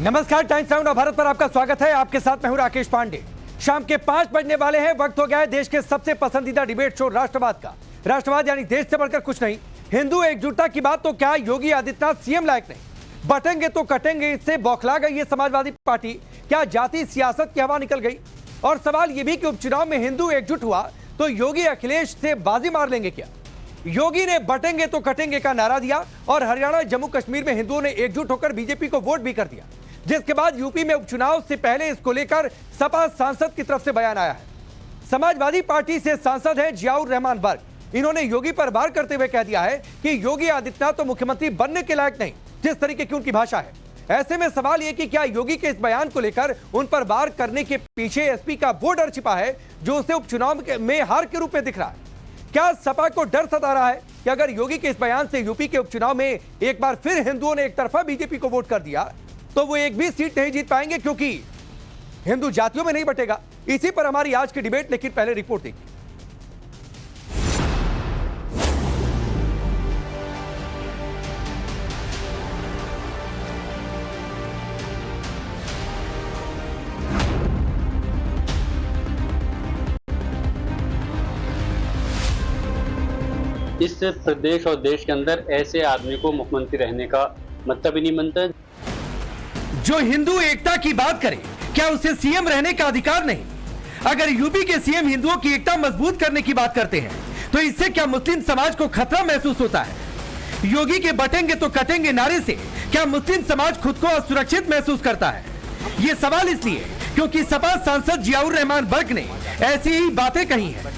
नमस्कार, times now नव भारत पर आपका स्वागत है। आपके साथ मैं हूं राकेश पांडे। शाम के 5 बजने वाले हैं। वक्त हो गया है देश के सबसे पसंदीदा डिबेट शो राष्ट्रवाद का। राष्ट्रवाद यानी देश से बढ़कर कुछ नहीं। हिंदू एकजुटता की बात तो क्या योगी आदित्यनाथ सीएम लायक नहीं, बटेंगे तो कटेंगे, इससे बौखला गई ये समाजवादी पार्टी। क्या जाति सियासत की हवा निकल गई? और सवाल यह भी कि उपचुनाव में हिंदू एकजुट हुआ तो योगी अखिलेश से बाजी मार लेंगे क्या? योगी ने बटेंगे तो कटेंगे का नारा दिया और हरियाणा जम्मू कश्मीर में हिंदुओं ने एकजुट होकर बीजेपी को वोट भी कर दिया, जिसके बाद यूपी में उपचुनाव से पहले इसको लेकर सपा सांसद की तरफ से बयान आया है। समाजवादी पार्टी से सांसद है जियाउर रहमान बर्क। इन्होंने योगी पर वार करते हुए कह दिया है कि योगी आदित्यनाथ तो मुख्यमंत्री बनने के लायक नहीं, जिस तरीके की उनकी भाषा है। ऐसे में सवाल यह कि क्या योगी के इस बयान को लेकर उन पर वार करने के पीछे एसपी का वो डर छिपा है जो उसे उपचुनाव में हार के रूप में दिख रहा है? क्या सपा को डर सता रहा है कि अगर योगी के इस बयान से यूपी के उपचुनाव में एक बार फिर हिंदुओं ने एक तरफा बीजेपी को वोट कर दिया तो वो एक भी सीट नहीं जीत पाएंगे, क्योंकि हिंदू जातियों में नहीं बटेगा? इसी पर हमारी आज की डिबेट, लेकिन पहले रिपोर्ट देखिए। इस प्रदेश और देश के अंदर ऐसे आदमी को मुख्यमंत्री रहने का मतलब ही नहीं बनता। जो हिंदू एकता की बात करे, क्या उसे सीएम रहने का अधिकार नहीं? अगर यूपी के सीएम हिंदुओं की एकता मजबूत करने की बात करते हैं तो इससे क्या मुस्लिम समाज को खतरा महसूस होता है? योगी के बटेंगे तो कटेंगे नारे से क्या मुस्लिम समाज खुद को असुरक्षित महसूस करता है? ये सवाल इसलिए क्योंकि सपा सांसद जियाउर रहमान बर्क ने ऐसी ही बातें कही हैं।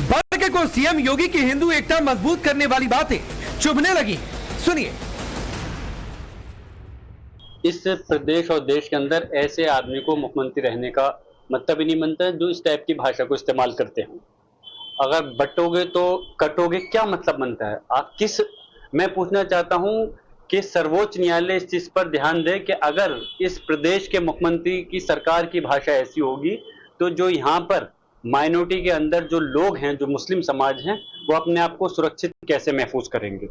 बर्क को सीएम योगी की हिंदू एकता मजबूत करने वाली बातें चुभने लगी हैं। सुनिए। इस प्रदेश और देश के अंदर ऐसे आदमी को मुख्यमंत्री रहने का मतलब ही नहीं बनता जो इस टाइप की भाषा को इस्तेमाल करते हैं। अगर बटोगे तो कटोगे, क्या मतलब बनता है? आप किस, मैं पूछना चाहता हूं कि सर्वोच्च न्यायालय इस चीज पर ध्यान दे कि अगर इस प्रदेश के मुख्यमंत्री की सरकार की भाषा ऐसी होगी तो जो यहाँ पर माइनॉरिटी के अंदर जो लोग हैं, जो मुस्लिम समाज हैं, वो अपने आप को सुरक्षित कैसे महसूस करेंगे?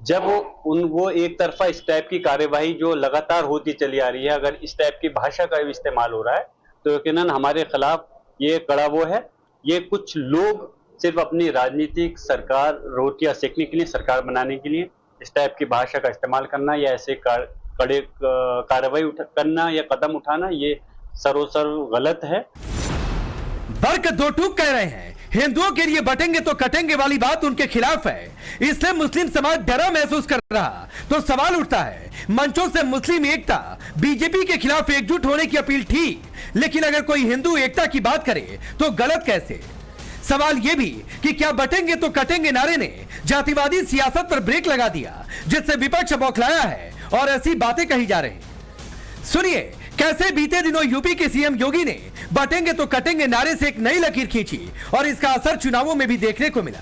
जब वो एक तरफा इस टाइप की कार्यवाही जो लगातार होती चली आ रही है, अगर इस टाइप की भाषा का इस्तेमाल हो रहा है तो यकीनन हमारे खिलाफ ये कड़ा वो है। ये कुछ लोग सिर्फ अपनी राजनीतिक सरकार रोटियां सेकने के लिए, सरकार बनाने के लिए इस टाइप की भाषा का इस्तेमाल करना या ऐसे कड़े कार्रवाई करना या कदम उठाना, ये सर्वसर्व गलत है। बर्क दो टूक कह रहे हैं हिंदुओं के लिए बटेंगे तो कटेंगे वाली बात उनके खिलाफ है, इसलिए मुस्लिम समाज डरा महसूस कर रहा। तो सवाल उठता है, मंचों से मुस्लिम एकता, बीजेपी के खिलाफ एकजुट होने की अपील ठीक, लेकिन अगर कोई हिंदू एकता की बात करे तो गलत कैसे? सवाल यह भी कि क्या बटेंगे तो कटेंगे नारे ने जातिवादी सियासत पर ब्रेक लगा दिया, जिससे विपक्ष बौखलाया है और ऐसी बातें कही जा रही। सुनिए कैसे बीते दिनों यूपी के सीएम योगी ने बटेंगे तो कटेंगे नारे से एक नई लकीर खींची और इसका असर चुनावों में भी देखने को मिला।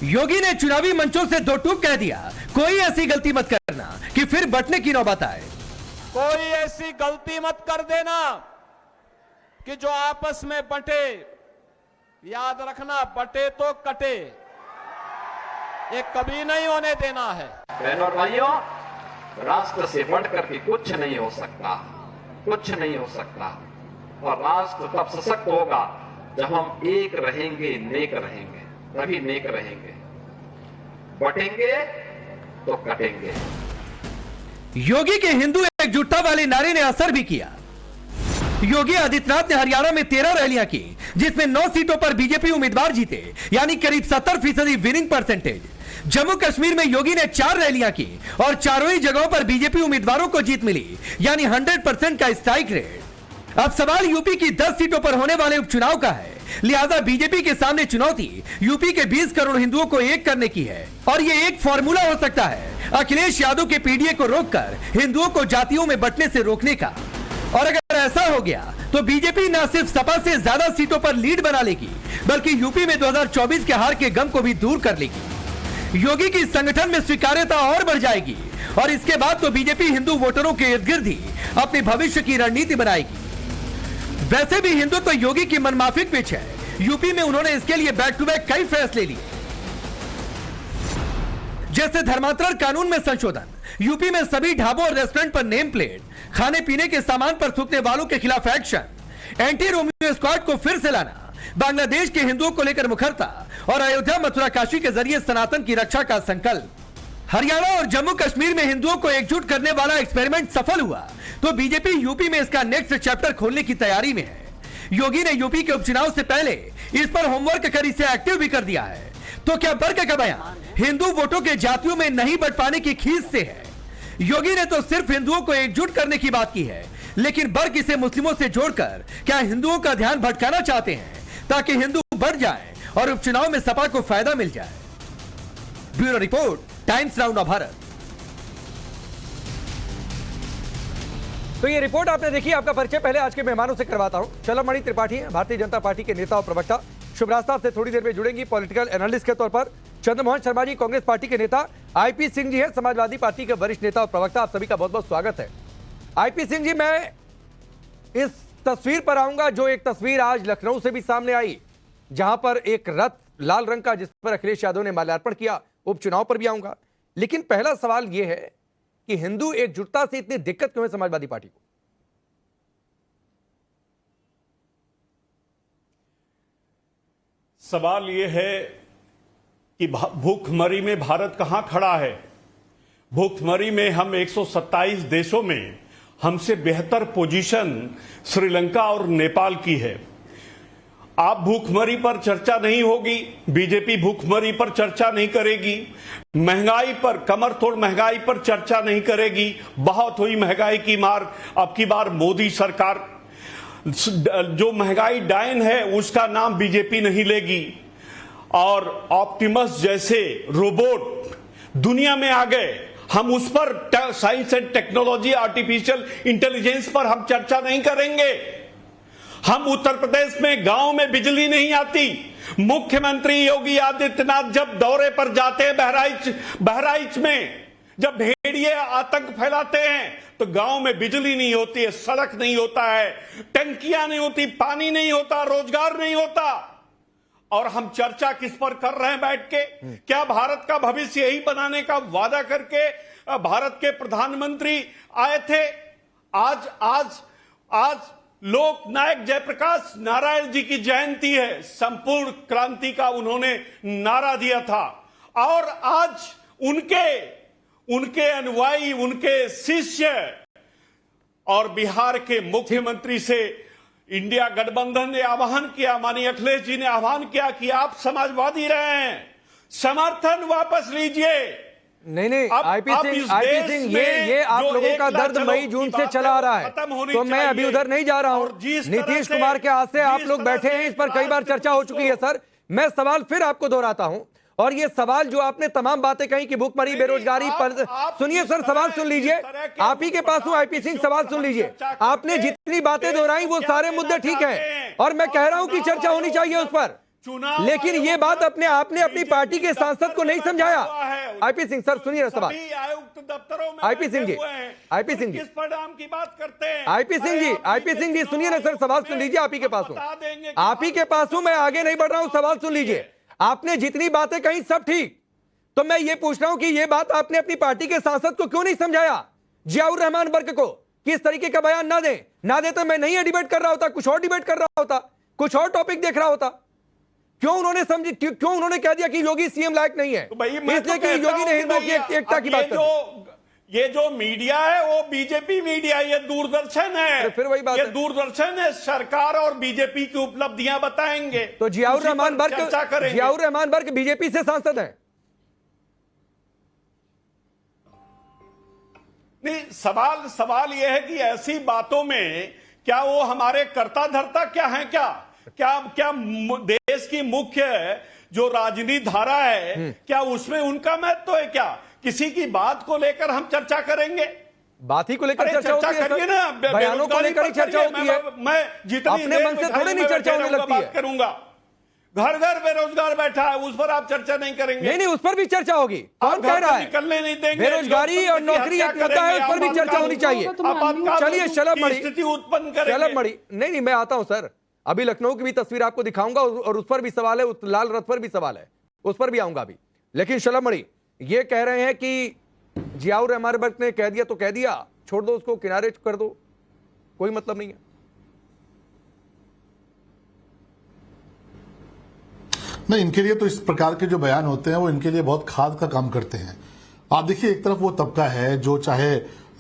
योगी ने चुनावी मंचों से दो टूक कह दिया, कोई ऐसी गलती मत करना कि फिर बटने की नौबत आए। कोई ऐसी गलती मत कर देना कि जो आपस में बटे। याद रखना, बटे तो कटे, ये कभी नहीं होने देना है। बहनों और भाइयों, राष्ट्र से बढ़कर के कुछ नहीं हो सकता, कुछ नहीं हो सकता। और राष्ट्र तब सशक्त होगा जब हम एक रहेंगे, नेक रहेंगे, तभी नेक रहेंगे। बटेंगे तो कटेंगे। योगी के हिंदू एकजुटता वाले नारे ने असर भी किया। योगी आदित्यनाथ ने हरियाणा में 13 रैलियां की, जिसमें 9 सीटों पर बीजेपी उम्मीदवार जीते, यानी करीब 70% विनिंग परसेंटेज। जम्मू कश्मीर में योगी ने 4 रैलियां की और चारों ही जगहों पर बीजेपी उम्मीदवारों को जीत मिली, यानी 100% का स्ट्राइक रेट। अब सवाल यूपी की 10 सीटों पर होने वाले उपचुनाव का है, लिहाजा बीजेपी के सामने चुनौती यूपी के 20 करोड़ हिंदुओं को एक करने की है। और ये एक फॉर्मूला हो सकता है अखिलेश यादव के पीडीए को रोककर हिंदुओं को जातियों में बंटने से रोकने का। और अगर ऐसा हो गया तो बीजेपी न सिर्फ सपा से ज्यादा सीटों पर लीड बना लेगी, बल्कि यूपी में 2024 के हार के गम को भी दूर कर लेगी। योगी की संगठन में स्वीकार्यता और बढ़ जाएगी और इसके बाद तो बीजेपी हिंदू वोटरों के इर्द गिर्द ही अपने भविष्य की रणनीति बनाएगी। वैसे भी हिंदुत्व योगी की मनमाफिक पिच है। यूपी में उन्होंने इसके लिए बैक टू बैक कई फैसले लिए, जैसे धर्मांतरण कानून में संशोधन, यूपी में सभी ढाबों और रेस्टोरेंट पर नेम प्लेट, खाने पीने के सामान पर थूकने वालों के खिलाफ एक्शन, एंटी रोमियो स्क्वाड को फिर से लाना, बांग्लादेश के हिंदुओं को लेकर मुखरता और अयोध्या मथुरा काशी के जरिए सनातन की रक्षा का संकल्प। हरियाणा और जम्मू कश्मीर में हिंदुओं को एकजुट करने वाला एक्सपेरिमेंट सफल हुआ तो बीजेपी यूपी में इसका नेक्स्ट चैप्टर खोलने की तैयारी में है। योगी ने यूपी के उपचुनाव से पहले इस पर होमवर्क कर इसे एक्टिव भी कर दिया है। तो क्या बर्क का बयान हिंदू वोटों के जातियों में नहीं बंट पाने की खींच से है? योगी ने तो सिर्फ हिंदुओं को एकजुट करने की बात की है, लेकिन बर्क इसे मुस्लिमों से जोड़कर क्या हिंदुओं का ध्यान भटकाना चाहते हैं ताकि हिंदू बढ़ जाए और उपचुनाव में सपा को फायदा मिल जाए? Bureau report, times now Navbharat. तो ये रिपोर्ट आपने देखी। आपका परिचय पहले आज के मेहमानों से करवाता हूं। चलमणि त्रिपाठी हैं, भारतीय जनता पार्टी के नेता और प्रवक्ता। शुभराज साहब से थोड़ी देर में जुड़ेंगी पॉलिटिकल एनालिस्ट के तौर पर। चंद्रमोहन शर्मा जी कांग्रेस पार्टी के नेता। आईपी सिंह जी हैं, समाजवादी पार्टी के वरिष्ठ नेता और प्रवक्ता। आप सभी का बहुत बहुत स्वागत है। आईपी सिंह जी, मैं इस तस्वीर पर आऊंगा जो एक तस्वीर आज लखनऊ से भी सामने आई, जहां पर एक रथ लाल रंग का जिस पर अखिलेश यादव ने माल्यार्पण किया। उपचुनाव पर भी आऊंगा, लेकिन पहला सवाल यह है कि हिंदू एकजुटता से इतनी दिक्कत क्यों है समाजवादी पार्टी को? सवाल यह है कि भूखमरी में भारत कहां खड़ा है। भूखमरी में हम 127 देशों में हमसे बेहतर पोजीशन श्रीलंका और नेपाल की है। आप भूखमरी पर चर्चा नहीं होगी, बीजेपी भूखमरी पर चर्चा नहीं करेगी, महंगाई पर, कमर तोड़ महंगाई पर चर्चा नहीं करेगी। बहुत हुई महंगाई की मार। अब की बार मोदी सरकार जो महंगाई डायन है उसका नाम बीजेपी नहीं लेगी। और ऑप्टिमस जैसे रोबोट दुनिया में आ गए, हम उस पर science and technology, artificial intelligence पर हम चर्चा नहीं करेंगे। हम उत्तर प्रदेश में गांव में बिजली नहीं आती, मुख्यमंत्री योगी आदित्यनाथ जब दौरे पर जाते हैं बहराइच में, जब भेड़िए आतंक फैलाते हैं तो गांव में बिजली नहीं होती है, सड़क नहीं होता है, टंकियां नहीं होती, पानी नहीं होता, रोजगार नहीं होता। और हम चर्चा किस पर कर रहे हैं बैठ के? क्या भारत का भविष्य यही बनाने का वादा करके भारत के प्रधानमंत्री आए थे? आज लोक नायक जयप्रकाश नारायण जी की जयंती है। संपूर्ण क्रांति का उन्होंने नारा दिया था और आज उनके अनुयायी, उनके शिष्य और बिहार के मुख्यमंत्री से इंडिया गठबंधन ने आह्वान किया, माननीय अखिलेश जी ने आह्वान किया कि आप समाजवादी रहे हैं, समर्थन वापस लीजिए। नहीं, आईपी सिंह, ये आप लोगों का दर्द मई जून से चला आ रहा है, तो मैं अभी उधर नहीं जा रहा हूं। नीतीश कुमार के हाथ से आप लोग बैठे हैं, इस पर कई बार चर्चा हो चुकी है। सर, मैं सवाल फिर आपको दोहराता हूं, और ये सवाल जो आपने तमाम बातें कही कि भूखमरी, बेरोजगारी पर, सुनिए सर, सवाल सुन लीजिए। आप ही के पास हूं आईपी सिंह, सवाल सुन लीजिए। आपने जितनी बातें दोहराई वो सारे मुद्दे ठीक हैं, और मैं कह रहा हूं कि चर्चा होनी चाहिए उस पर, लेकिन ये बात आपने अपनी पार्टी के सांसद को नहीं समझाया। आईपी सिंह सर, सुनिए सवाल। आईपी सिंह जी किस परिणाम की बात करते हैं? आईपी सिंह जी सुनिए ना सर, सवाल सुन लीजिए। आप ही के पास हूं, मैं आगे नहीं बढ़ रहा हूं, सवाल सुन लीजिए। आपने जितनी बातें कही सब ठीक, तो मैं ये पूछ रहा हूं कि ये बात आपने अपनी पार्टी के सांसद को क्यों नहीं समझाया, जियाउर रहमान बर्क को, कि इस तरीके का बयान ना दे तो मैं नहीं ये डिबेट कर रहा होता, कुछ और डिबेट कर रहा होता, कुछ और टॉपिक देख रहा होता। क्यों उन्होंने कह दिया कि योगी सीएम लायक नहीं है? इसलिए कि योगी ने हिंदुओं की एकता की बात की। ये जो मीडिया है वो बीजेपी मीडिया, ये दूरदर्शन है, फिर वही बात ये दूरदर्शन है, सरकार और बीजेपी की उपलब्धियां बताएंगे। तो जियाउर रहमान बर्क बीजेपी से सांसद हैं? नहीं, सवाल यह है कि ऐसी बातों में क्या वो हमारे कर्ता धर्ता क्या है? क्या देश की मुख्य जो राजनीति धारा है, क्या उसमें उनका महत्व है? क्या किसी की बात को लेकर हम चर्चा करेंगे? बात ही को लेकर चर्चा करिए ना, बयानों को लेकर ही चर्चा होती है। मैं जितनी अपने मन से थोड़ी नहीं चर्चा होने लगती है। करूंगा, घर बेरोजगार बैठा है, उस पर आप चर्चा नहीं करेंगे? नहीं, उस पर भी चर्चा होगी। कौन कह रहा है? निकलने नहीं देंगे। बेरोजगारी और नौकरी एक मुद्दा है, उस पर भी चर्चा होनी चाहिए। चलिए, स्थिति उत्पन्न करेंगे। नहीं, मैं आता हूं सर। अभी लखनऊ की भी तस्वीर आपको दिखाऊंगा, और उस पर भी सवाल है, उस लाल रथ पर भी सवाल है, उस पर भी आऊंगा अभी। लेकिन शलभ मणि ये कह रहे हैं कि जियाउर रहमान बर्क ने कह दिया तो कह दिया, छोड़ दो उसको, किनारे कर दो, कोई मतलब नहीं है। नहीं, इनके लिए तो इस प्रकार के जो बयान होते हैं वो इनके लिए बहुत खाद का काम करते हैं। आप देखिए, एक तरफ वो तबका है जो चाहे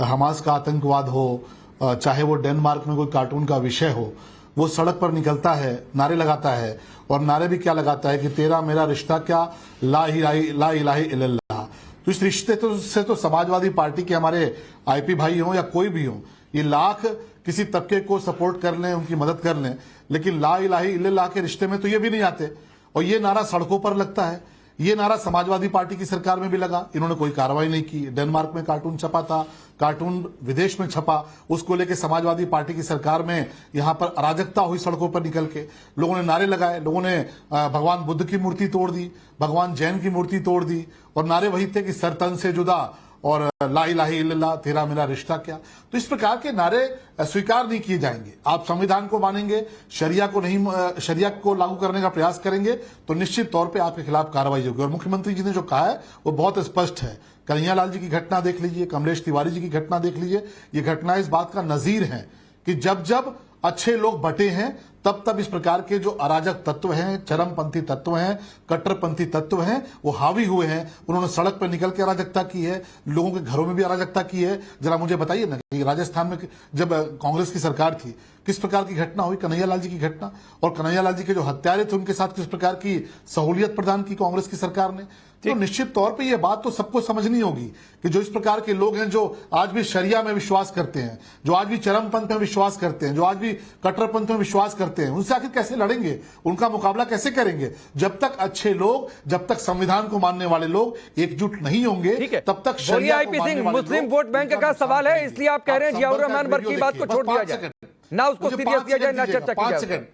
हमास का आतंकवाद हो, चाहे वो डेनमार्क में कोई कार्टून का विषय हो, वो सड़क पर निकलता है, नारे लगाता है, और नारे भी क्या लगाता है कि तेरा मेरा रिश्ता क्या, ला इलाहा इल्लल्लाह। तो इस रिश्ते से तो समाजवादी पार्टी के हमारे आईपी भाई हों या कोई भी हो, ये लाख किसी तबके को सपोर्ट कर लें, उनकी मदद कर लें, लेकिन ला इलाहा इल्लल्लाह के रिश्ते में तो ये भी नहीं आते। और ये नारा सड़कों पर लगता है, ये नारा समाजवादी पार्टी की सरकार में भी लगा, इन्होंने कोई कार्रवाई नहीं की। डेनमार्क में कार्टून छपा था, कार्टून विदेश में छपा, उसको लेके समाजवादी पार्टी की सरकार में यहां पर अराजकता हुई, सड़कों पर निकल के लोगों ने नारे लगाए, लोगों ने भगवान बुद्ध की मूर्ति तोड़ दी, भगवान जैन की मूर्ति तोड़ दी, और नारे वही थे कि सर तन से जुदा और ला इलाहा इल्लल्लाह, तेरा मेरा रिश्ता क्या। तो इस प्रकार के नारे स्वीकार नहीं किए जाएंगे। आप संविधान को मानेंगे, शरिया को लागू करने का प्रयास करेंगे तो निश्चित तौर पे आपके खिलाफ कार्रवाई होगी। और मुख्यमंत्री जी ने जो कहा है वो बहुत स्पष्ट है। कन्हैयालाल जी की घटना देख लीजिए, कमलेश तिवारी जी की घटना देख लीजिए, ये घटना इस बात का नजीर है कि जब जब अच्छे लोग बटे हैं तब तब इस प्रकार के जो अराजक तत्व हैं, चरमपंथी तत्व हैं, कट्टरपंथी तत्व हैं, वो हावी हुए हैं। उन्होंने सड़क पर निकल के अराजकता की है, लोगों के घरों में भी अराजकता की है। जरा मुझे बताइए ना कि राजस्थान में जब कांग्रेस की सरकार थी किस प्रकार की घटना हुई, कन्हैयालाल जी की घटना, और कन्हैयालाल जी के जो हत्यारे थे उनके साथ किस प्रकार की सहूलियत प्रदान की कांग्रेस की सरकार ने। तो निश्चित तौर पे ये बात तो सबको समझनी होगी कि जो इस प्रकार के लोग हैं, जो आज भी शरिया में विश्वास करते हैं, जो आज भी चरमपंथ में विश्वास करते हैं, जो आज भी कट्टरपंथ में विश्वास करते हैं, उनसे आखिर कैसे लड़ेंगे, उनका मुकाबला कैसे करेंगे। जब तक अच्छे लोग, जब तक संविधान को मानने वाले लोग एकजुट नहीं होंगे, तब तक शरिया को मानने वाले मुस्लिम वोट बैंक का सवाल है, इसलिए आप कह रहे हैं जियाउर रहमान बर्क की बात को छोड़ दिया जाए, ना उसको सीरियस किया जाए, ना चर्चा की जाए।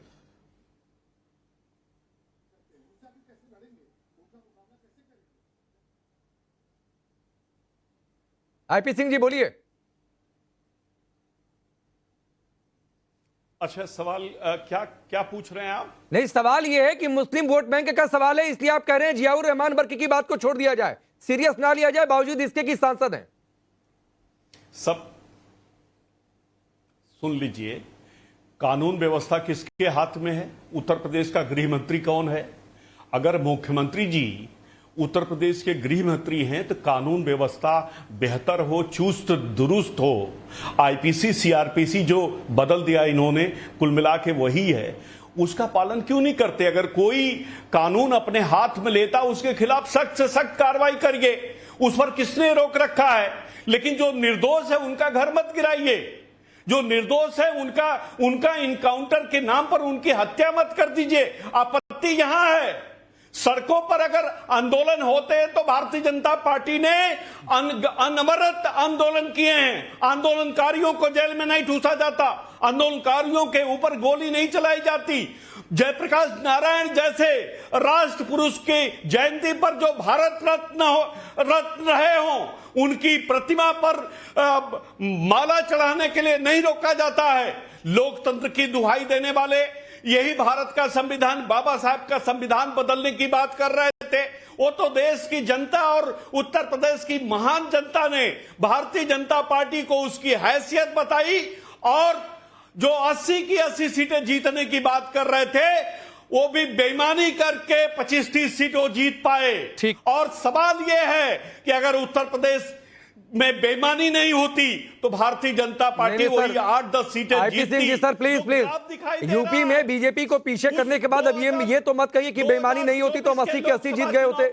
आईपी सिंह जी बोलिए। अच्छा, सवाल क्या क्या पूछ रहे हैं आप? नहीं, सवाल यह है कि मुस्लिम वोट बैंक का सवाल है, इसलिए आप कह रहे हैं जियाउर रहमान बर्क की बात को छोड़ दिया जाए, सीरियस ना लिया जाए, बावजूद इसके कि सांसद हैं। सब सुन लीजिए, कानून व्यवस्था किसके हाथ में है? उत्तर प्रदेश का गृह मंत्री कौन है? अगर मुख्यमंत्री जी उत्तर प्रदेश के गृह मंत्री हैं तो कानून व्यवस्था बेहतर हो, चुस्त दुरुस्त हो। आईपीसी सीआरपीसी जो बदल दिया इन्होंने, कुल मिला के वही है, उसका पालन क्यों नहीं करते? अगर कोई कानून अपने हाथ में लेता उसके खिलाफ सख्त से सख्त कार्रवाई करिए, उस पर किसने रोक रखा है? लेकिन जो निर्दोष है उनका घर मत गिराइए, जो निर्दोष है उनका इनकाउंटर के नाम पर उनकी हत्या मत कर दीजिए। आपत्ति यहां है। सड़कों पर अगर आंदोलन होते हैं तो भारतीय जनता पार्टी ने अनवरत आंदोलन किए हैं। आंदोलनकारियों को जेल में नहीं ठूसा जाता, आंदोलनकारियों के ऊपर गोली नहीं चलाई जाती। जयप्रकाश नारायण जैसे राष्ट्र पुरुष की जयंती पर जो भारत रत्न रहे हों, उनकी प्रतिमा पर माला चढ़ाने के लिए नहीं रोका जाता है। लोकतंत्र की दुहाई देने वाले यही भारत का संविधान, बाबा साहब का संविधान बदलने की बात कर रहे थे। वो तो देश की जनता और उत्तर प्रदेश की महान जनता ने भारतीय जनता पार्टी को उसकी हैसियत बताई, और जो 80 की 80 सीटें जीतने की बात कर रहे थे वो भी बेईमानी करके 25-30 सीटें जीत पाए। ठीक। और सवाल यह है कि अगर उत्तर प्रदेश में बेईमानी नहीं होती तो भारतीय जनता पार्टी वही 8-10 सीटें जीतती। जी सर, प्लीज यूपी में बीजेपी को पीछे करने के बाद अब ये तो मत कहिए कि बेईमानी नहीं होती तो हम 80 के 80 जीत गए होते,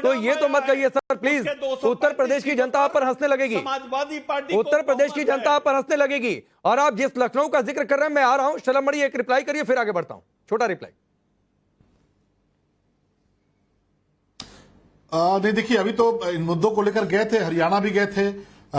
तो ये तो मत कहिए सर प्लीज। उत्तर प्रदेश की जनता आप पर हंसने लगेगी, समाजवादी पार्टी उत्तर प्रदेश की जनता आप पर हंसने लगेगी। और आप जिस लखनऊ का जिक्र कर रहे हैं, मैं आ रहा हूं, शलम मणि एक रिप्लाई करिए फिर आगे बढ़ता हूं, छोटा रिप्लाई। नहीं, देखिए, अभी तो इन मुद्दों को लेकर गए थे, हरियाणा भी गए थे,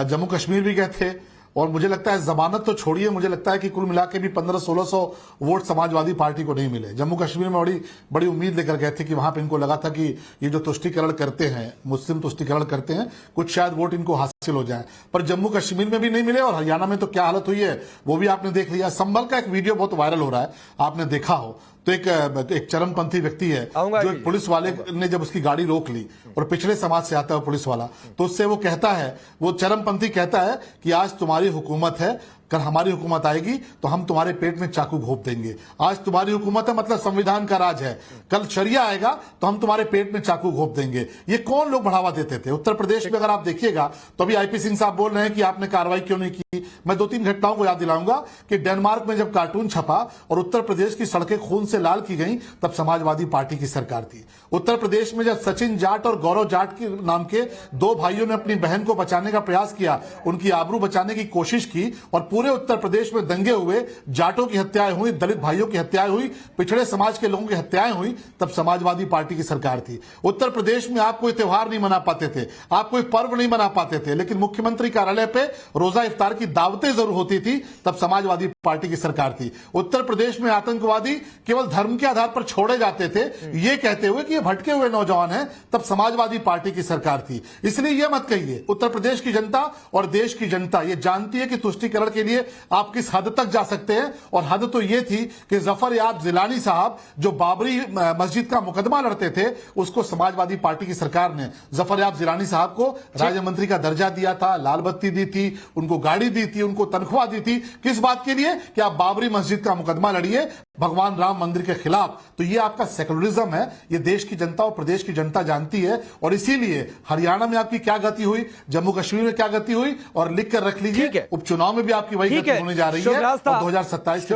जम्मू कश्मीर भी गए थे, और मुझे लगता है जमानत तो छोड़िए, मुझे लगता है कि कुल मिला के भी 1500-1600 वोट समाजवादी पार्टी को नहीं मिले। जम्मू कश्मीर में बड़ी उम्मीद लेकर गए थे कि वहां पे इनको लगा था कि ये जो तुष्टीकरण करते हैं, मुस्लिम तुष्टीकरण करते हैं, कुछ शायद वोट इनको हासिल हो जाए, पर जम्मू कश्मीर में भी नहीं मिले। और हरियाणा में तो क्या हालत हुई है वो भी आपने देख लिया। संभल का एक वीडियो बहुत वायरल हो रहा है, आपने देखा हो, तो एक चरमपंथी व्यक्ति है आऊंगा जो जी, एक पुलिस वाले ने जब उसकी गाड़ी रोक ली और पिछड़े समाज से आता है वो पुलिस वाला, तो उससे वो कहता है, वो चरमपंथी कहता है कि आज तुम्हारी हुकूमत है, कल हमारी हुकूमत आएगी तो हम तुम्हारे पेट में चाकू घोंप देंगे। आज तुम्हारी हुकूमत है मतलब संविधान का राज है, कल शरिया आएगा तो हम तुम्हारे पेट में चाकू घोंप देंगे। ये कौन लोग बढ़ावा देते थे? उत्तर प्रदेश में अगर आप देखिएगा तो अभी आईपी सिंह साहब बोल रहे हैं कि आपने कार्रवाई क्यों नहीं की। मैं 2-3 घटनाओं को याद दिलाऊंगा कि डेनमार्क में जब कार्टून छपा और उत्तर प्रदेश की सड़कें खून से लाल की गई, तब समाजवादी पार्टी की सरकार थी। उत्तर प्रदेश में जब सचिन जाट और गौरव जाट के नाम के 2 भाइयों ने अपनी बहन को बचाने का प्रयास किया, उनकी आबरू बचाने की कोशिश की और पूरे उत्तर प्रदेश में दंगे हुए, जाटों की हत्याएं हुई, दलित भाइयों की हत्याएं हुई, पिछड़े समाज के लोगों की हत्याएं हुई, तब समाजवादी पार्टी की सरकार थी। उत्तर प्रदेश में आप कोई त्योहार नहीं मना पाते थे, आप कोई पर्व नहीं मना पाते थे, लेकिन मुख्यमंत्री कार्यालय पे रोजा इफ्तार की दावतें जरूर होती थी, तब समाजवादी पार्टी की सरकार थी। उत्तर प्रदेश में आतंकवादी केवल धर्म के आधार पर छोड़े जाते थे, ये कहते हुए कि ये भटके हुए नौजवान हैं, तब समाजवादी पार्टी की सरकार थी। इसलिए यह मत कहिए, उत्तर प्रदेश की जनता और देश की जनता ये जानती है कि तुष्टीकरण के लिए आप किस हद तक जा सकते हैं। और हद तो यह थी कि जफर याब जिलानी साहब जो बाबरी मस्जिद का मुकदमा लड़ते थे, उसको समाजवादी पार्टी की सरकार ने जफर याब जिलानी साहब को राज्य मंत्री का दर्जा दिया था, लाल बत्ती दी थी, उनको गाड़ी दी थी, उनको तनख्वाह दी थी। किस बात के लिए? कि आप बाबरी मस्जिद का मुकदमा लड़िए भगवान राम मंदिर के खिलाफ। तो ये आपका सेकुलरिज्म है, ये देश की जनता और प्रदेश की जनता जानती है। और इसीलिए हरियाणा में आपकी क्या गति हुई, जम्मू कश्मीर में क्या गति हुई, और लिख कर रख लीजिए, उपचुनाव में भी आपकी वही गति होने जा रही है। 2027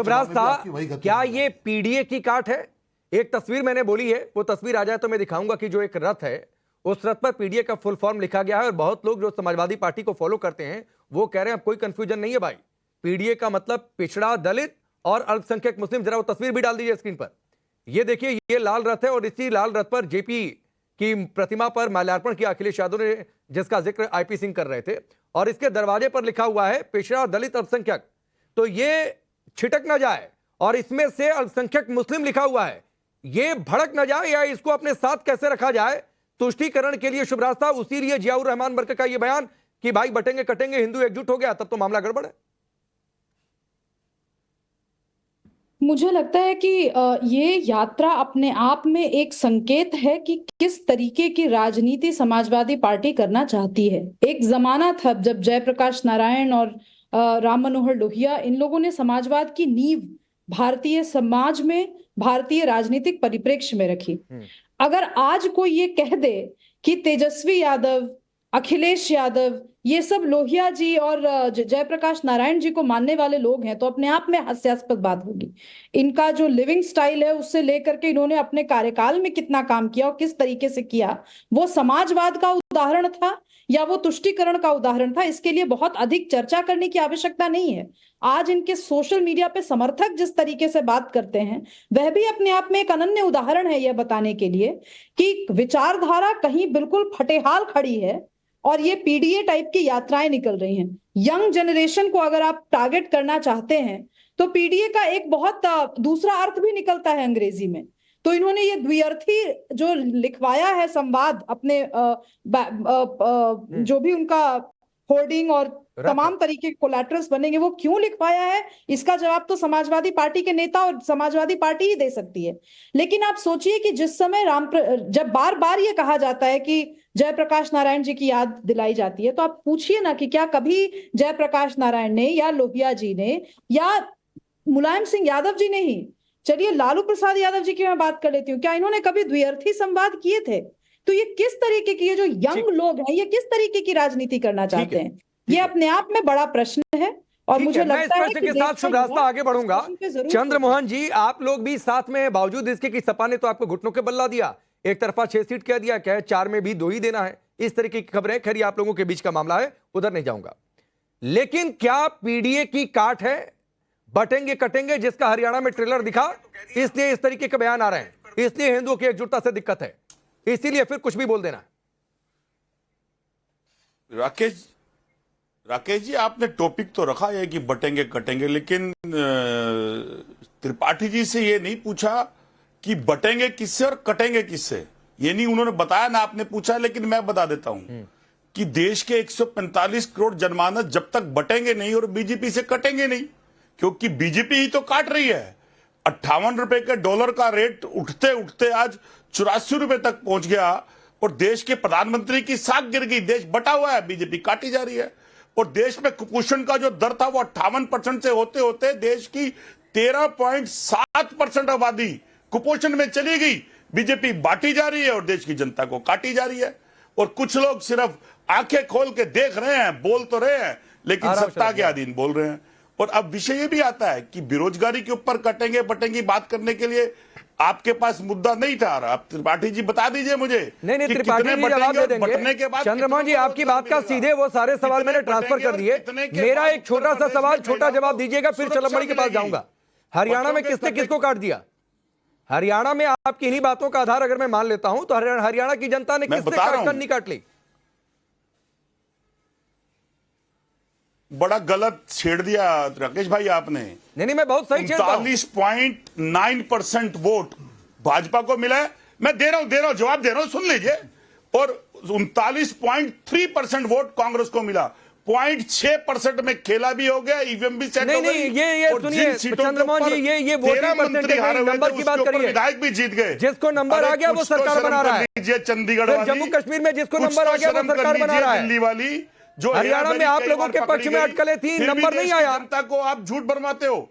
क्या ये पीडीए की काट है? एक तस्वीर मैंने बोली है, वो तस्वीर आ जाए तो मैं दिखाऊंगा कि जो एक रथ है, उस रथ पर पीडीए का फुल फॉर्म लिखा गया है। और बहुत लोग जो समाजवादी पार्टी को फॉलो करते हैं वो कह रहे हैं अब कोई कंफ्यूजन नहीं है भाई, पीडीए का मतलब पिछड़ा, दलित और अल्पसंख्यक मुस्लिम। जरा वो तस्वीर भी डाल दीजिए स्क्रीन पर। ये देखिए, ये लाल रथ है और इसी लाल रथ पर जेपी की प्रतिमा पर माल्यार्पण किया अखिलेश यादव ने, जिसका जिक्र आईपी सिंह कर रहे थे। और इसके दरवाजे पर लिखा हुआ है पिछड़ा, दलित, अल्पसंख्यक। तो ये छिटक ना जाए और इसमें से अल्पसंख्यक मुस्लिम लिखा हुआ है, ये भड़क ना जाए या इसको अपने साथ कैसे रखा जाए तुष्टीकरण के लिए। शुभराज साहब, उसी लिए जियाउर रहमान बरकर का ये बयान कि भाई बटेंगे कटेंगे, हिंदू एकजुट हो गया, तब तो मामला गड़बड़ है। मुझे लगता है कि ये यात्रा अपने आप में एक संकेत है कि किस तरीके की राजनीति समाजवादी पार्टी करना चाहती है। एक जमाना था जब जयप्रकाश नारायण और राम मनोहर लोहिया, इन लोगों ने समाजवाद की नींव भारतीय समाज में, भारतीय राजनीतिक परिप्रेक्ष्य में रखी। अगर आज कोई ये कह दे कि तेजस्वी यादव, अखिलेश यादव, ये सब लोहिया जी और जयप्रकाश नारायण जी को मानने वाले लोग हैं, तो अपने आप में हास्यास्पद बात होगी। इनका जो लिविंग स्टाइल है, उससे लेकर के इन्होंने अपने कार्यकाल में कितना काम किया और किस तरीके से किया, वो समाजवाद का उदाहरण था या वो तुष्टीकरण का उदाहरण था, इसके लिए बहुत अधिक चर्चा करने की आवश्यकता नहीं है। आज इनके सोशल मीडिया पे समर्थक जिस तरीके से बात करते हैं, वह भी अपने आप में एक अनन्य उदाहरण है यह बताने के लिए कि विचारधारा कहीं बिल्कुल फटेहाल खड़ी है और ये पीडीए टाइप की यात्राएं निकल रही हैं। यंग जनरेशन को अगर आप टारगेट करना चाहते हैं तो पीडीए का एक बहुत दूसरा अर्थ भी निकलता है अंग्रेजी में। तो इन्होंने ये द्व्यर्थी जो लिखवाया है संवाद अपने जो भी उनका होर्डिंग और तमाम तरीके के कोलैटरल्स बनेंगे, वो क्यों लिखवाया है, इसका जवाब तो समाजवादी पार्टी के नेता और समाजवादी पार्टी ही दे सकती है। लेकिन आप सोचिए कि जिस समय जब बार बार ये कहा जाता है कि जयप्रकाश नारायण जी की याद दिलाई जाती है, तो आप पूछिए ना कि क्या कभी जयप्रकाश नारायण ने या लोहिया जी ने या मुलायम सिंह यादव जी ने ही, चलिए लालू प्रसाद यादव जी की मैं बात कर लेती हूँ, क्या इन्होंने कभी द्व्यर्थी संवाद किए थे? तो ये किस तरीके की, ये जो यंग लोग हैं, ये किस तरीके की राजनीति करना चाहते हैं, ये अपने आप में बड़ा प्रश्न है। और मुझे लगता है कि के साथ शुभ रास्ता आगे बढ़ूंगा। चंद्रमोहन जी, आप लोग भी साथ में, बावजूद इसके कि सपा ने तो आपको घुटनों के बल ला दिया, एक तरफा 6 सीट कह दिया, क्या 4 में भी 2 ही देना है, इस तरीके की खबरें, खैर आप लोगों के बीच का मामला है, उधर नहीं जाऊंगा। लेकिन क्या पीडीए की काट है, बटेंगे कटेंगे, जिसका हरियाणा में ट्रेलर दिखा, इसलिए इस तरीके के बयान आ रहे हैं, इसलिए हिंदुओं की एकजुटता से दिक्कत है, इसीलिए फिर कुछ भी बोल देना। राकेश जी, आपने टॉपिक तो रखा है कि बटेंगे कटेंगे, लेकिन त्रिपाठी जी से ये नहीं पूछा कि बटेंगे किससे और कटेंगे किससे। ये नहीं उन्होंने बताया ना, आपने पूछा, लेकिन मैं बता देता हूं कि देश के 145 करोड़ जनमानस जब तक बटेंगे नहीं और बीजेपी से कटेंगे नहीं, क्योंकि बीजेपी ही तो काट रही है। ₹58 के डॉलर का रेट उठते उठते आज ₹84 तक पहुंच गया और देश के प्रधानमंत्री की साख गिर गई। देश बटा हुआ है, बीजेपी काटी जा रही है और देश में कुपोषण का जो दर था वो 58% से होते होते देश की 13.7% आबादी कुपोषण में चली गई। बीजेपी बांटी जा रही है और देश की जनता को काटी जा रही है और कुछ लोग सिर्फ आंखें खोल के देख रहे हैं, बोल तो रहे हैं लेकिन सत्ता के अधीन बोल रहे हैं। और अब विषय ये भी आता है कि बेरोजगारी के ऊपर कटेंगे बटेंगे बात करने के लिए आपके पास मुद्दा नहीं था। आप त्रिपाठी जी बता दीजिए मुझे। नहीं त्रिपाठी जी जवाब दे देंगे। चंद्रमोहन जी आपकी बात का सीधे वो सारे सवाल मैंने ट्रांसफर कर दिए। मेरा एक छोटा सा सवाल, छोटा जवाब दीजिएगा, फिर चलमबड़ी के पास जाऊंगा। हरियाणा में किसने किसको काट दिया? हरियाणा में आपकी इन्हीं बातों का आधार अगर मैं मान लेता हूं तो हरियाणा की जनता ने किससे कन्नी काट ली? बड़ा गलत छेड़ दिया राकेश भाई आपने। नहीं मैं बहुत सही छेड़ता हूं। 39.9% वोट भाजपा को मिला है। मैं दे रहा हूं जवाब दे रहा हूं, सुन लीजिए। और 39.3% वोट कांग्रेस को मिला। 0.6% में खेला भी हो गया, ईवीएम भी सेट हो गई। ये सुनिए चंद्रमोहन जी, ये वोटिंग परसेंटेज नंबर की बात करिए। विधायक भी जीत गए। जिसको नंबर आ गया वो सरकार बना रहा है। चंडीगढ़ वाली, जम्मू कश्मीर में जिसको नंबर आ गया वो सरकार बना रहा है। दिल्ली वाली जो हरियाणा में आप लोगों के पक्ष में अटकलें थी, नंबर नहीं आया। जनता को आप झूठ बनवाते हो।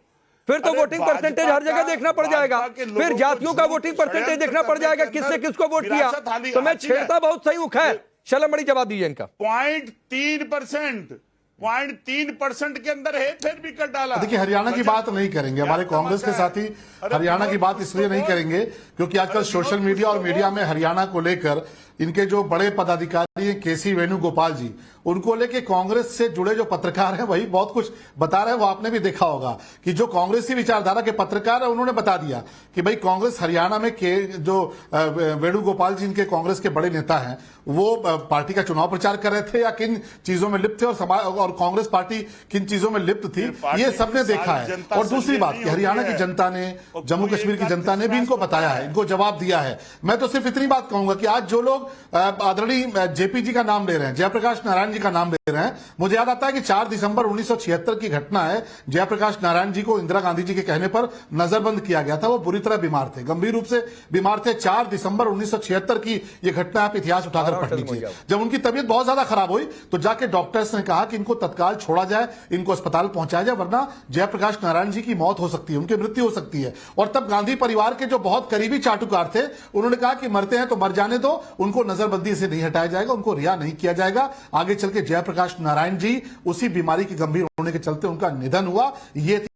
फिर तो वोटिंग परसेंटेज हर जगह देखना पड़ जाएगा। फिर जातियों का वोटिंग परसेंटेज देखना पड़ जाएगा, किसने किसको वोट किया। तो मैं छेड़ता बहुत सही हूं। खैर शलमबड़ी जवाब दीजिए इनका। 0.3% के अंदर हेरफेर भी कर डाला। देखिए हरियाणा की बात नहीं करेंगे, हमारे कांग्रेस के साथी हरियाणा की बात इसलिए नहीं करेंगे क्योंकि आजकल सोशल मीडिया और मीडिया में हरियाणा को लेकर इनके जो बड़े पदाधिकारी हैं केसी वेणुगोपाल जी, उनको लेके कांग्रेस से जुड़े जो पत्रकार हैं वही बहुत कुछ बता रहे हैं। वो आपने भी देखा होगा कि जो कांग्रेसी विचारधारा के पत्रकार है उन्होंने बता दिया कि भाई कांग्रेस हरियाणा में के जो वेणुगोपाल जी इनके कांग्रेस के बड़े नेता हैं वो पार्टी का चुनाव प्रचार कर रहे थे या किन चीजों में लिप्त थे और कांग्रेस पार्टी किन चीजों में लिप्त थी, ये सबने देखा है। और दूसरी बात कि हरियाणा की जनता ने, जम्मू कश्मीर की जनता ने भी इनको बताया है, इनको जवाब दिया है। मैं तो सिर्फ इतनी बात कहूंगा कि आज जो लोग आदरणीय जेपी जी का नाम ले रहे हैं, जयप्रकाश नारायण जी का नाम ले रहे हैं, मुझे याद आता है कि 4 दिसंबर 1976 की घटना है। जयप्रकाश नारायण जी को इंदिरा गांधी जी के कहने पर नजरबंद किया गया था। वो बुरी तरह बीमार थे, गंभीर रूप से बीमार थे। 4 दिसंबर 1976 की ये घटना आप इतिहास उठाकर पढ़ लीजिए। जब उनकी तबीयत बहुत ज्यादा खराब हुई तो जाके डॉक्टर्स ने कहा कि इनको तत्काल छोड़ा जाए, इनको अस्पताल पहुंचाया जाए, वरना जयप्रकाश नारायण जी की मौत हो सकती है, उनकी मृत्यु हो सकती है। और तब गांधी परिवार के जो बहुत करीबी चाटुकार थे उन्होंने कहा कि मरते हैं तो मर जाने दो, उनको नजरबंदी से नहीं हटाया जाएगा, उनको रिहा नहीं किया जाएगा। आगे चल के जयप्रकाश नारायण जी उसी बीमारी के गंभीर होने के चलते उनका निधन हुआ। ये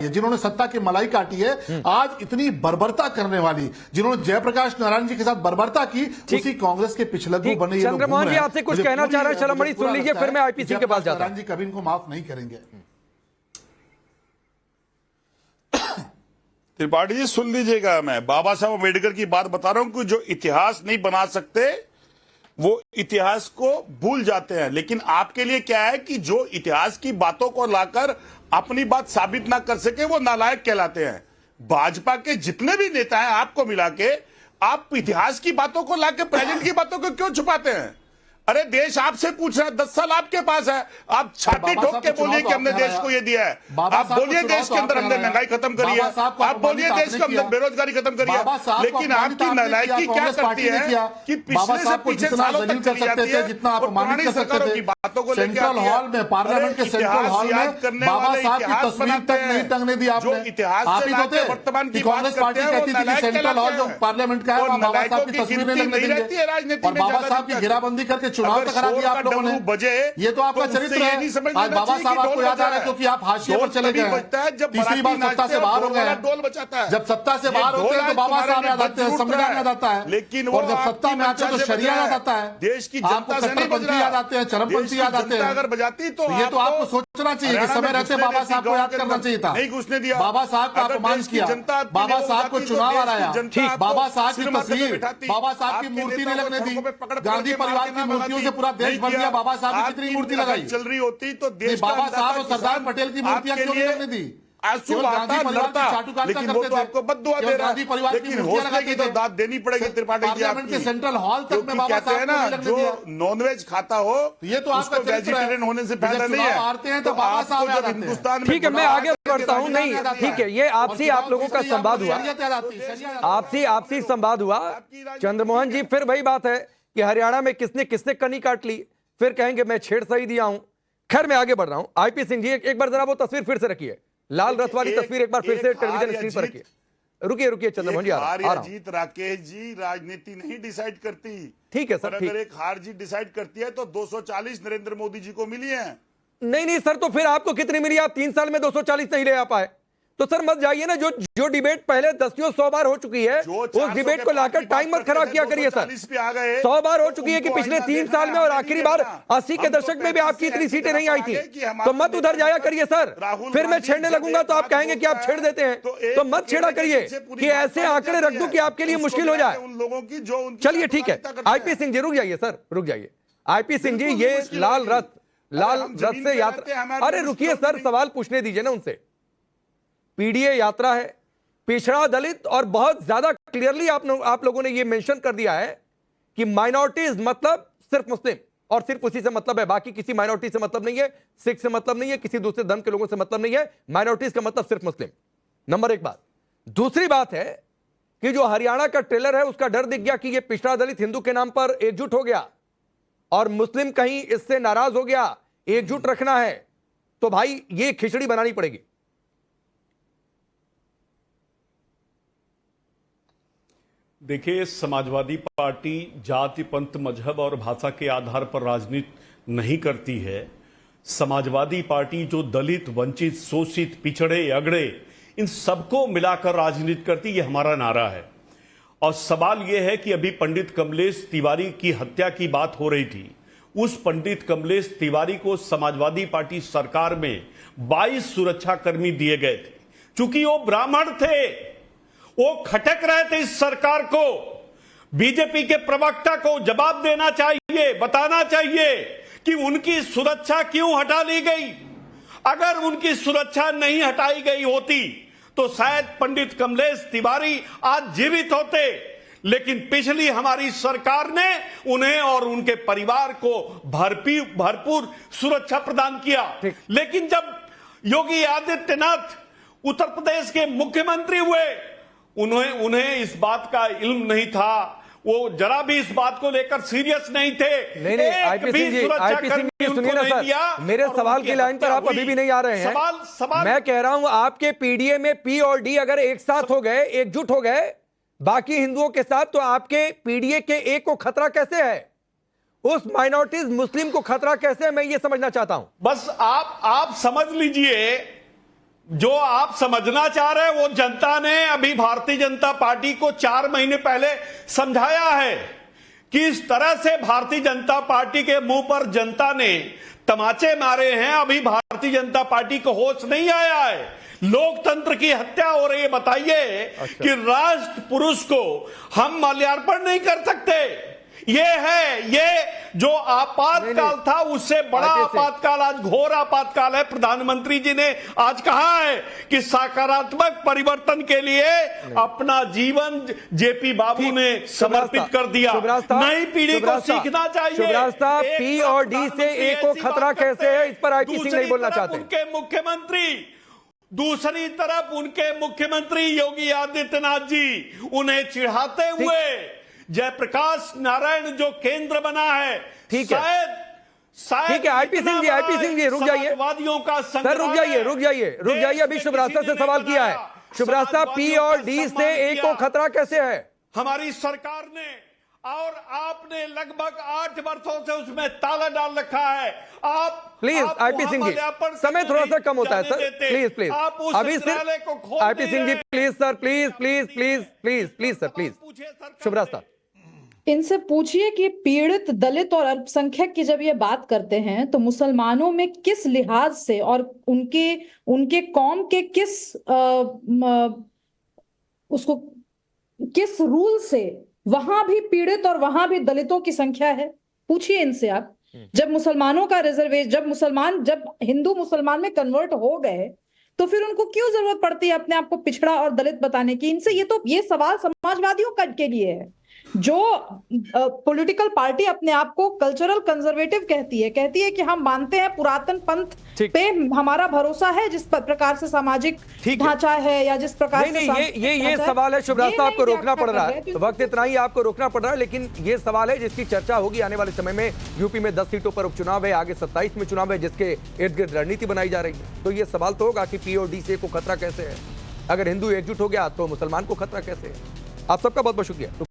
जिन्होंने सत्ता की मलाई काटी है, आज इतनी बर्बरता करने वाली, जिन्होंने जयप्रकाश नारायण जी के साथ बर्बरता की, उसी कांग्रेस के पिछलग्गू बने ये लोग घूम रहे हैं। जी आपसे कुछ कहना चाह रहे हैं शलमबड़ी, सुन लीजिए, फिर मैं आईपीसी के पास जाता हूं। नारायण जी कभी इनको माफ नहीं करेंगे। त्रिपाठी जी सुन लीजिएगा, मैं बाबा साहब अम्बेडकर की बात बता रहा हूं कि जो इतिहास नहीं बना सकते वो इतिहास को भूल जाते हैं। लेकिन आपके लिए क्या है कि जो इतिहास की बातों को लाकर अपनी बात साबित ना कर सके वो नालायक कहलाते हैं। भाजपा के जितने भी नेता हैं आपको मिला के, आप इतिहास की बातों को लाकर प्रेजेंट की बातों को क्यों छुपाते हैं? अरे देश आपसे पूछ रहा है, 10 साल आपके पास है, आप छाती ठोक के बोलिए कि हमने देश को ये दिया है। आप बोलिए देश के अंदर हमने महंगाई खत्म करी है, आप बोलिए देश के अंदर बेरोजगारी खत्म करी है, लेकिन आपकी नालायकी क्या करती है कि पिछले से पीछे सालों तक चली जाती है और पुरानी सरकारों की बातों को लेकर सेंट्रल हॉल में, पार्लियामेंट के सेंट्रल हॉल में बाबा साहब की तस्वीर तक नहीं टंगने दी आपने। इतिहास आप ही तो थे वर्तमान की कांग्रेस पार्टी कहती थी कि सेंट्रल हॉल जो पार्लियामेंट का है वहां बाबा साहब की तस्वीर नहीं लगने देंगे, और बाबा साहब की घेराबंदी करके चुनाव तक करा दिया आप लोगों ने। बजे ये तो आपका चरित्र है। आज बाबा साहब आपको याद आ रहा है क्योंकि आप हाशिए पर चले गए हैं, तीसरी बार सत्ता से बाहर हो गए हैं। जब सत्ता से बाहर होते हैं तो बाबा साहब याद आते हैं, संविधान याद आता है, लेकिन और जब सत्ता में आते हैं तो शरिया याद आता है, देश की आपको कट्टरपंथी याद आते हैं, चरमपंथी याद आते हैं। अगर बजाती तो ये तो आपको सोचना चाहिए कि समय रहते बाबा साहब को याद करना चाहिए था। नहीं घुसने दिया, बाबा साहब का अपमान किया, बाबा साहब को चुनाव हराया, बाबा साहब की तस्वीर, बाबा साहब की मूर्ति नहीं लगने दी, गांधी परिवार की मूर्तियों से पूरा देश भर दिया, बाबा साहब की कितनी मूर्ति लगाई चल रही होती तो देश बाबा साहब और सरदार पटेल की मूर्तियां क्यों नहीं लगने दी? आंसू केवल बहाता, गांधी परिवार की लड़ता, चाटुकारिता लेकिन वो करते तो थे। आपको बद्दुआ केवल दे रहा गांधी परिवार है। की लेकिन मूर्तियां हौसले की लगाते तो थे। दाद देनी पड़ेगी त्रिपाठी जी पार्लियामेंट के आपकी। सेंट्रल हॉल तक क्योंकि में बाबा कहते साहब हैं को ना, नहीं लगने जो दिया। नॉनवेज खाता हो ये तो आपका उसको चरित्र है। वेजिटेरियन होने से जब फायदा नहीं चुनाव है। हारते हैं तो बाबा आपको साहब याद जब आते हैं। हिंदुस्तान में ठीक है, मैं गुलाम आगे करके बढ़ता हूं। नहीं, याद आता ठीक है, ये आपसी आप लोगों का संवाद हुआ, आपसी संवाद हुआ। चंद्रमोहन जी, फिर वही बात है कि हरियाणा में किसने किसने कनी काट ली, फिर कहेंगे मैं छेड़ सही दिया हूं। खैर, मैं आगे बढ़ रहा हूं। आईपी सिंह जी, एक बार जरा वो तस्वीर फिर से रखिए, लाल रथ वाली तस्वीर एक बार फिर से टेलीविजन स्क्रीन पर रखिए। रुकिए चंद्रमोहन जी, आ रहा हूं। जीत राकेश जी राजनीति नहीं डिसाइड करती। ठीक है सर, और ठीक। अगर एक हार जीत डिसाइड करती है तो 240 नरेंद्र मोदी जी को मिली है। नहीं सर, तो फिर आपको कितनी मिली? आप 3 साल में 240 नहीं ले आ पाए, तो सर मत जाइए ना। जो डिबेट पहले 10-100 बार हो चुकी है, उस डिबेट को लाकर टाइम मत खराब किया करिए सर। 100 बार हो चुकी है कि पिछले 3 साल में, और आखिरी बार 80 के दशक में भी आपकी इतनी सीटें नहीं आई थी, तो मत उधर जाया करिए सर। फिर मैं छेड़ने लगूंगा तो आप कहेंगे कि आप छेड़ देते हैं, तो मत छेड़ा करिए कि ऐसे आंकड़े रख दूं कि आपके लिए मुश्किल हो जाए। उन लोगों की जो चलिए ठीक है, आईपी सिंह जी रुक जाइए सर, रुक जाइए। आईपी सिंह जी, ये लाल रथ से यात्रा, अरे रुकिए सर, सवाल पूछने दीजिए ना उनसे। पीडीए यात्रा है, पिछड़ा दलित, और बहुत ज्यादा क्लियरली आप लोगों ने यह मेंशन कर दिया है कि माइनॉरिटीज मतलब सिर्फ मुस्लिम, और सिर्फ उसी से मतलब है, बाकी किसी माइनॉरिटी से मतलब नहीं है, सिख से मतलब नहीं है, किसी दूसरे धर्म के लोगों से मतलब नहीं है। माइनॉरिटीज का मतलब सिर्फ मुस्लिम। नंबर एक बात। दूसरी बात है कि जो हरियाणा का ट्रेलर है, उसका डर दिख गया कि यह पिछड़ा दलित हिंदू के नाम पर एकजुट हो गया और मुस्लिम कहीं इससे नाराज हो गया, एकजुट रखना है, तो भाई ये खिचड़ी बनानी पड़ेगी। देखिए, समाजवादी पार्टी जाति, पंथ, मजहब और भाषा के आधार पर राजनीति नहीं करती है। समाजवादी पार्टी जो दलित, वंचित, शोषित, पिछड़े, अगड़े, इन सबको मिलाकर राजनीति करती, ये हमारा नारा है। और सवाल यह है कि अभी पंडित कमलेश तिवारी की हत्या की बात हो रही थी। उस पंडित कमलेश तिवारी को समाजवादी पार्टी सरकार में 22 सुरक्षाकर्मी दिए गए थे। चूंकि वो ब्राह्मण थे, वो खटक रहे थे इस सरकार को। बीजेपी के प्रवक्ता को जवाब देना चाहिए, बताना चाहिए कि उनकी सुरक्षा क्यों हटा ली गई। अगर उनकी सुरक्षा नहीं हटाई गई होती तो शायद पंडित कमलेश तिवारी आज जीवित होते। लेकिन पिछली हमारी सरकार ने उन्हें और उनके परिवार को भरपूर सुरक्षा प्रदान किया। लेकिन जब योगी आदित्यनाथ उत्तर प्रदेश के मुख्यमंत्री हुए, उन्हें इस बात का इल्म नहीं था, वो जरा भी इस बात को लेकर सीरियस नहीं थे। नहीं, आईपी सिंह जी सुनिए ना सर, मेरे सवाल की लाइन पर आप अभी भी नहीं आ रहे हैं। सवाल मैं कह रहा हूं, आपके पीडीए में पी और डी अगर एक साथ हो गए, एकजुट हो गए बाकी हिंदुओं के साथ, तो आपके पीडीए के एक को खतरा कैसे है? उस माइनॉरिटीज मुस्लिम को खतरा कैसे है, मैं ये समझना चाहता हूं। बस आप समझ लीजिए, जो आप समझना चाह रहे हैं वो जनता ने अभी भारतीय जनता पार्टी को 4 महीने पहले समझाया है। किस तरह से भारतीय जनता पार्टी के मुंह पर जनता ने तमाचे मारे हैं। अभी भारतीय जनता पार्टी को होश नहीं आया है। लोकतंत्र की हत्या हो रही है। बताइए कि राष्ट्र पुरुष को हम माल्यार्पण नहीं कर सकते। ये जो आपातकाल था, उससे बड़ा आपातकाल आज घोर आपातकाल है। प्रधानमंत्री जी ने आज कहा है कि सकारात्मक परिवर्तन के लिए अपना जीवन जेपी बाबू ने समर्पित कर दिया। नई पीढ़ी को सीखना चाहिए। पी और डी से ए को खतरा कैसे है, इस पर आईपी सिंह नहीं बोलना चाहते। उनके मुख्यमंत्री, दूसरी तरफ उनके मुख्यमंत्री योगी आदित्यनाथ जी उन्हें चिढ़ाते हुए जयप्रकाश नारायण जो केंद्र बना है, ठीक है, ठीक है। आईपी सिंह जी रुक जाइए सर, रुक जाइए। अभी शुभरास्ता से सवाल किया है। शुभरास्ता, पी और डी से ए को खतरा कैसे है? हमारी सरकार ने और आपने लगभग 8 वर्षों से उसमें ताला डाल रखा है। आप प्लीज आईपी सिंह जी, समय थोड़ा सा कम होता है सर, प्लीज अभी सिर्फ IP Singh ji, please sir, please sir, please शुभरास्ता इनसे पूछिए कि पीड़ित दलित और अल्पसंख्यक की जब ये बात करते हैं तो मुसलमानों में किस लिहाज से और उनके कौम के किस रूल से वहां भी पीड़ित और वहां भी दलितों की संख्या है, पूछिए इनसे आप। जब मुसलमानों का जब हिंदू मुसलमान में कन्वर्ट हो गए तो फिर उनको क्यों जरूरत पड़ती है अपने आप को पिछड़ा और दलित बताने की? इनसे ये सवाल समाजवादियों के लिए है। जो पॉलिटिकल पार्टी अपने आप को कल्चरल कंजर्वेटिव कहती है कि हम मानते हैं पुरातन पंथ ठीक। पे हमारा भरोसा है, जिस प्रकार से सामाजिक ठीक है। ढांचा है या जिस प्रकार नहीं से नहीं, ये सवाल है शुभ्राज साहब, आपको रोकना पड़ रहा है, वक्त इतना ही आपको रोकना पड़ रहा है, लेकिन ये सवाल है जिसकी चर्चा होगी आने वाले समय में। यूपी में 10 सीटों पर उपचुनाव है, आगे 27 में चुनाव है, जिसके इर्द गिर्द रणनीति बनाई जा रही है। तो ये सवाल तो होगा कि पीओडीसी को खतरा कैसे है, अगर हिंदू एकजुट हो गया तो मुसलमान को खतरा कैसे है। आप सबका बहुत बहुत शुक्रिया।